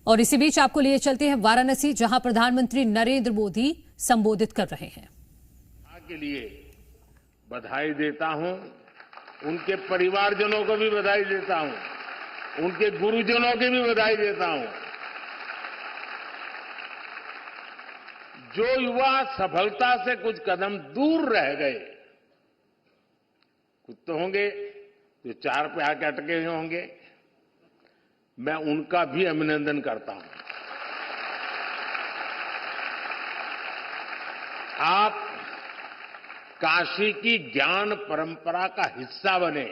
और इसी बीच आपको लिए चलते हैं वाराणसी, जहां प्रधानमंत्री नरेंद्र मोदी संबोधित कर रहे हैं। के लिए बधाई देता हूं, उनके परिवारजनों को भी बधाई देता हूं, उनके गुरुजनों की भी बधाई देता हूं। जो युवा सफलता से कुछ कदम दूर रह गए, कुछ तो होंगे जो 4 पे आके अटके हुए होंगे, मैं उनका भी अभिनंदन करता हूं। आप काशी की ज्ञान परंपरा का हिस्सा बने,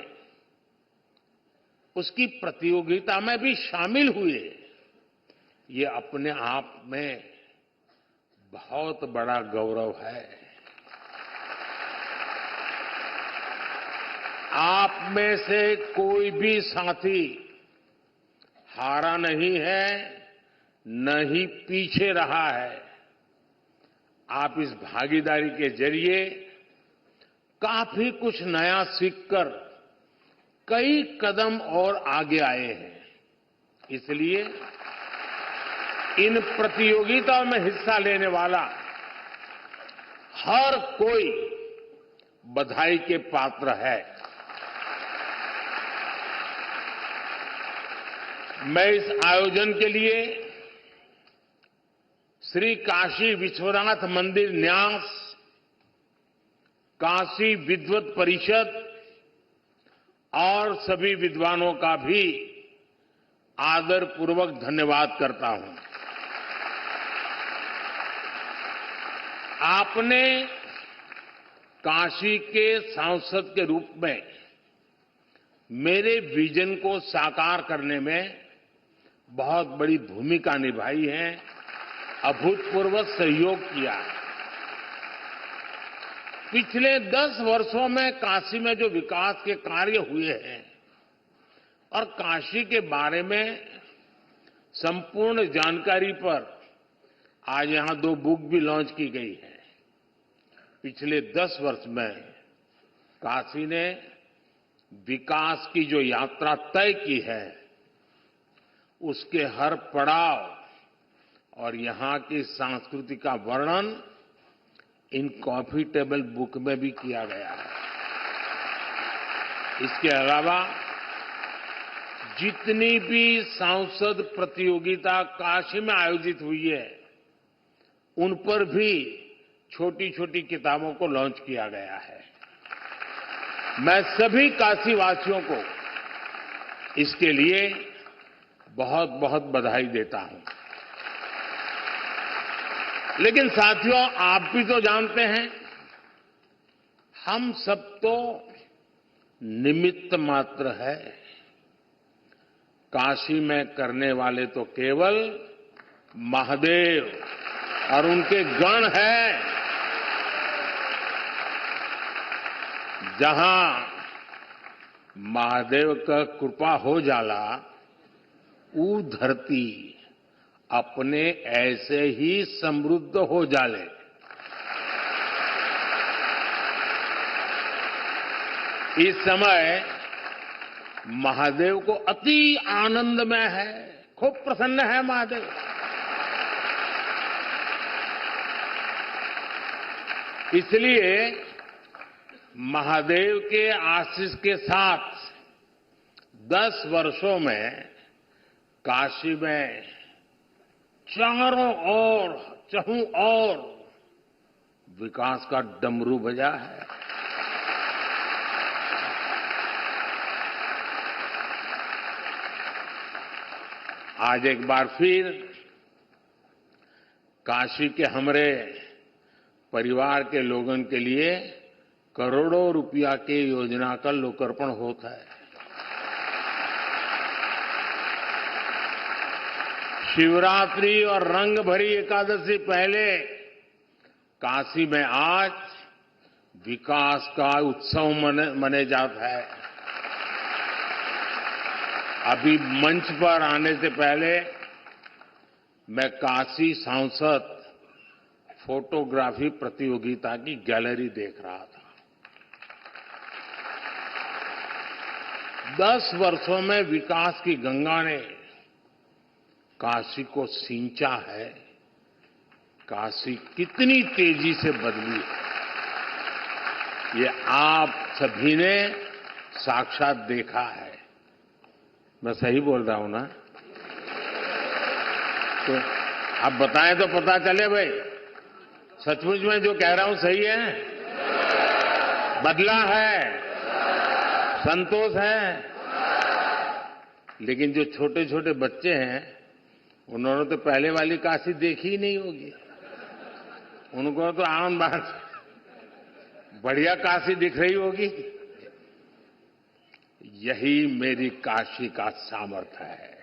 उसकी प्रतियोगिता में भी शामिल हुए, ये अपने आप में बहुत बड़ा गौरव है। आप में से कोई भी साथी हारा नहीं है, न ही पीछे रहा है। आप इस भागीदारी के जरिए काफी कुछ नया सीखकर कई कदम और आगे आए हैं। इसलिए इन प्रतियोगिताओं में हिस्सा लेने वाला हर कोई बधाई के पात्र है। मैं इस आयोजन के लिए श्री काशी विश्वनाथ मंदिर न्यास, काशी विद्वत परिषद और सभी विद्वानों का भी आदरपूर्वक धन्यवाद करता हूं। आपने काशी के सांसद के रूप में मेरे विजन को साकार करने में बहुत बड़ी भूमिका निभाई है, अभूतपूर्व सहयोग किया है। पिछले 10 वर्षों में काशी में जो विकास के कार्य हुए हैं और काशी के बारे में संपूर्ण जानकारी पर आज यहां 2 बुक भी लॉन्च की गई है। पिछले 10 वर्ष में काशी ने विकास की जो यात्रा तय की है, उसके हर पड़ाव और यहां की संस्कृति का वर्णन इन कॉफी टेबल बुक में भी किया गया है। इसके अलावा जितनी भी सांसद प्रतियोगिता काशी में आयोजित हुई है, उन पर भी छोटी छोटी किताबों को लॉन्च किया गया है। मैं सभी काशीवासियों को इसके लिए बहुत बहुत बधाई देता हूं। लेकिन साथियों, आप भी तो जानते हैं, हम सब तो निमित्त मात्र है। काशी में करने वाले तो केवल महादेव और उनके गण हैं। जहां महादेव का कृपा हो जाला, ऊ धरती अपने ऐसे ही समृद्ध हो जाले। इस समय महादेव को अति आनंद में है, खूब प्रसन्न है महादेव। इसलिए महादेव के आशीष के साथ 10 वर्षों में काशी में चारों ओर चहुं ओर विकास का डमरू बजा है। आज एक बार फिर काशी के हमारे परिवार के लोगों के लिए करोड़ों रुपया के योजना का लोकार्पण होता है। शिवरात्रि और रंग भरी एकादशी पहले काशी में आज विकास का उत्सव मने जाता है। अभी मंच पर आने से पहले मैं काशी सांसद फोटोग्राफी प्रतियोगिता की गैलरी देख रहा था। 10 वर्षों में विकास की गंगा ने काशी को सींचा है, काशी कितनी तेजी से बदली है, ये आप सभी ने साक्षात देखा है। मैं सही बोल रहा हूं ना? तो आप बताएं तो पता चले भाई, सचमुच में जो कह रहा हूं सही है? बदला है, संतोष है। लेकिन जो छोटे छोटे बच्चे हैं, उन्होंने तो पहले वाली काशी देखी ही नहीं होगी। उनको तो आम बात बढ़िया काशी दिख रही होगी। यही मेरी काशी का सामर्थ्य है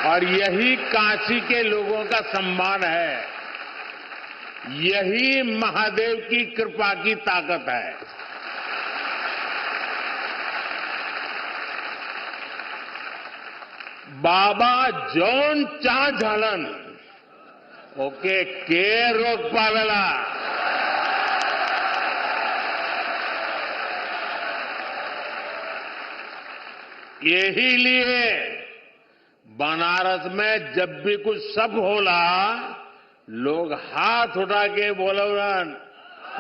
और यही काशी के लोगों का सम्मान है। यही महादेव की कृपा की ताकत है। बाबा जौन चा झालन ओके के रोक पावेला। यही लिए बनारस में जब भी कुछ सब होला, लोग हाथ उठा के बोलन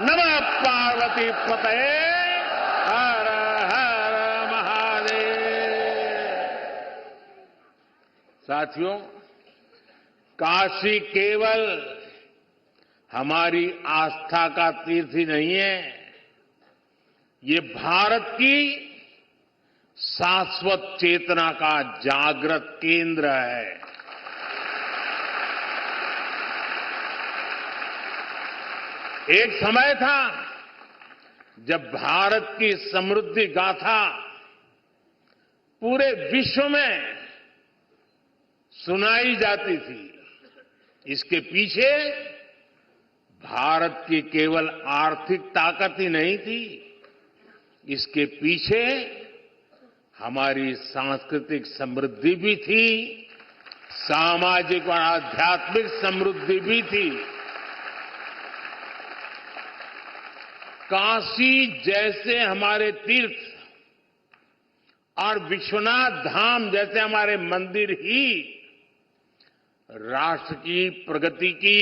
नमः पार्वती पते हर हर महादेव। साथियों, काशी केवल हमारी आस्था का तीर्थ ही नहीं है, ये भारत की शाश्वत चेतना का जागृत केंद्र है। एक समय था जब भारत की समृद्धि गाथा पूरे विश्व में सुनाई जाती थी। इसके पीछे भारत की केवल आर्थिक ताकत ही नहीं थी, इसके पीछे हमारी सांस्कृतिक समृद्धि भी थी, सामाजिक और आध्यात्मिक समृद्धि भी थी। काशी जैसे हमारे तीर्थ और विश्वनाथ धाम जैसे हमारे मंदिर ही राष्ट्र की प्रगति की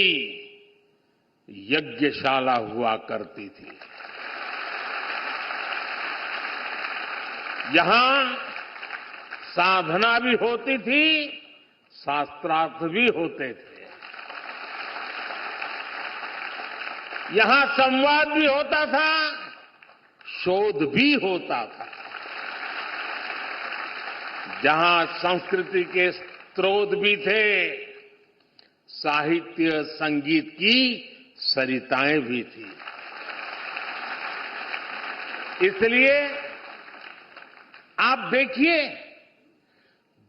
यज्ञशाला हुआ करती थी। यहां साधना भी होती थी, शास्त्रार्थ भी होते थे। यहां संवाद भी होता था, शोध भी होता था। जहां संस्कृति के स्रोत भी थे, साहित्य संगीत की सरिताएं भी थी। इसलिए आप देखिए,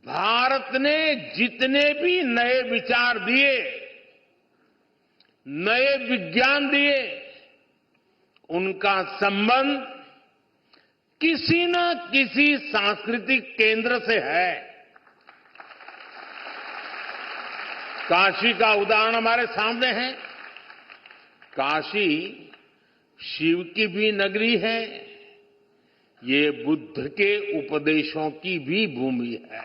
भारत ने जितने भी नए विचार दिए, नए विज्ञान दिए, उनका संबंध किसी न किसी सांस्कृतिक केंद्र से है। काशी का उदाहरण हमारे सामने है। काशी शिव की भी नगरी है, ये बुद्ध के उपदेशों की भी भूमि है।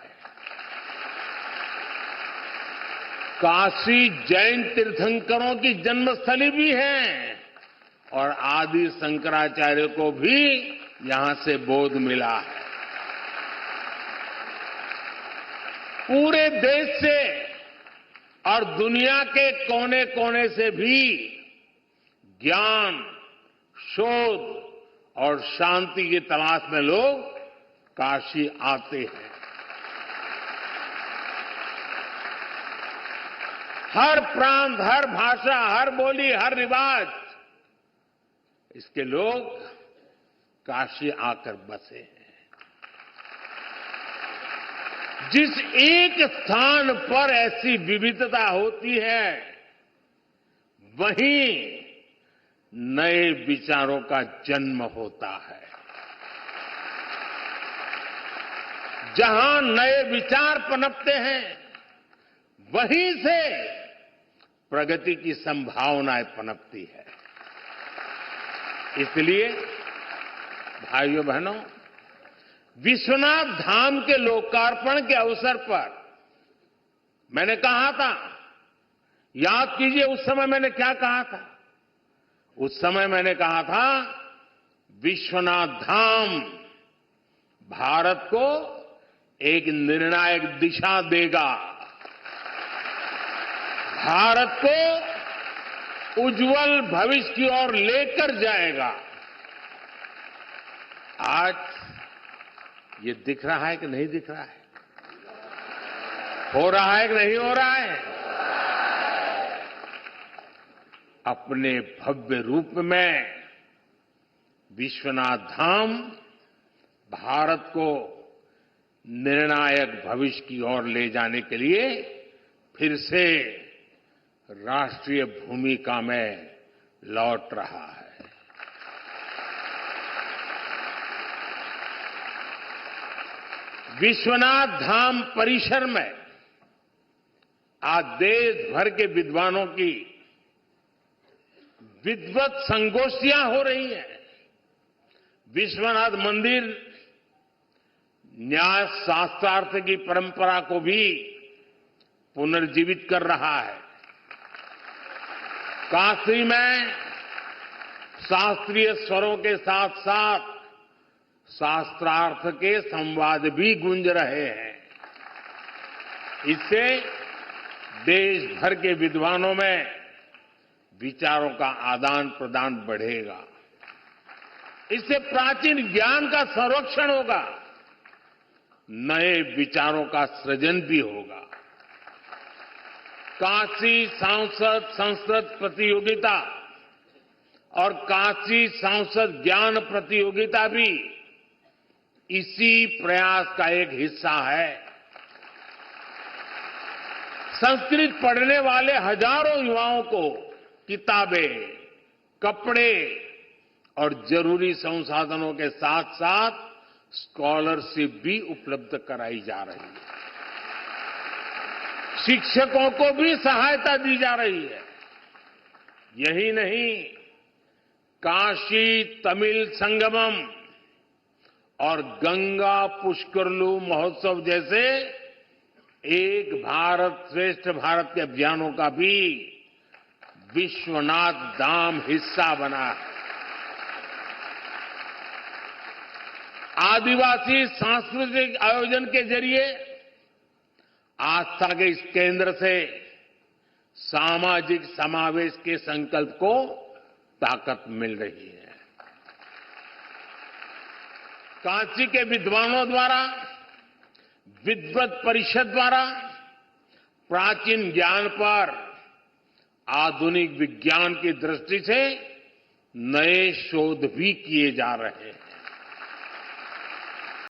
काशी जैन तीर्थंकरों की जन्मस्थली भी है और आदि शंकराचार्य को भी यहां से बोध मिला है। पूरे देश से और दुनिया के कोने कोने से भी ज्ञान, शोध और शांति की तलाश में लोग काशी आते हैं। हर प्रांत, हर भाषा, हर बोली, हर रिवाज, इसके लोग काशी आकर बसे हैं। जिस एक स्थान पर ऐसी विविधता होती है, वहीं नए विचारों का जन्म होता है। जहां नए विचार पनपते हैं, वहीं से प्रगति की संभावनाएं पनपती है। इसलिए भाइयों बहनों, विश्वनाथ धाम के लोकार्पण के अवसर पर मैंने कहा था, याद कीजिए उस समय मैंने क्या कहा था। उस समय मैंने कहा था, विश्वनाथ धाम भारत को एक निर्णायक दिशा देगा, भारत को उज्जवल भविष्य की ओर लेकर जाएगा। आज ये दिख रहा है कि नहीं दिख रहा है? हो रहा है कि नहीं हो रहा है? अपने भव्य रूप में विश्वनाथ धाम भारत को निर्णायक भविष्य की ओर ले जाने के लिए फिर से राष्ट्रीय भूमिका में लौट रहा है। विश्वनाथ धाम परिसर में आज देश भर के विद्वानों की विद्वत संगोष्ठियां हो रही हैं। विश्वनाथ मंदिर न्याय शास्त्रार्थ की परंपरा को भी पुनर्जीवित कर रहा है। काशी में शास्त्रीय स्वरों के साथ साथ शास्त्रार्थ के संवाद भी गूंज रहे हैं। इससे देश भर के विद्वानों में विचारों का आदान प्रदान बढ़ेगा। इससे प्राचीन ज्ञान का संरक्षण होगा, नए विचारों का सृजन भी होगा। काशी सांसद संस्कृत प्रतियोगिता और काशी सांसद ज्ञान प्रतियोगिता भी इसी प्रयास का एक हिस्सा है। संस्कृत पढ़ने वाले हजारों युवाओं को किताबें, कपड़े और जरूरी संसाधनों के साथ साथ स्कॉलरशिप भी उपलब्ध कराई जा रही है। शिक्षकों को भी सहायता दी जा रही है। यही नहीं, काशी तमिल संगमम और गंगा पुष्करलू महोत्सव जैसे एक भारत श्रेष्ठ भारत के अभियानों का भी विश्वनाथ धाम हिस्सा बना है। आदिवासी सांस्कृतिक आयोजन के जरिए आस्था के इस केंद्र से सामाजिक समावेश के संकल्प को ताकत मिल रही है। काशी के विद्वानों द्वारा, विद्वत परिषद द्वारा प्राचीन ज्ञान पर आधुनिक विज्ञान की दृष्टि से नए शोध भी किए जा रहे हैं।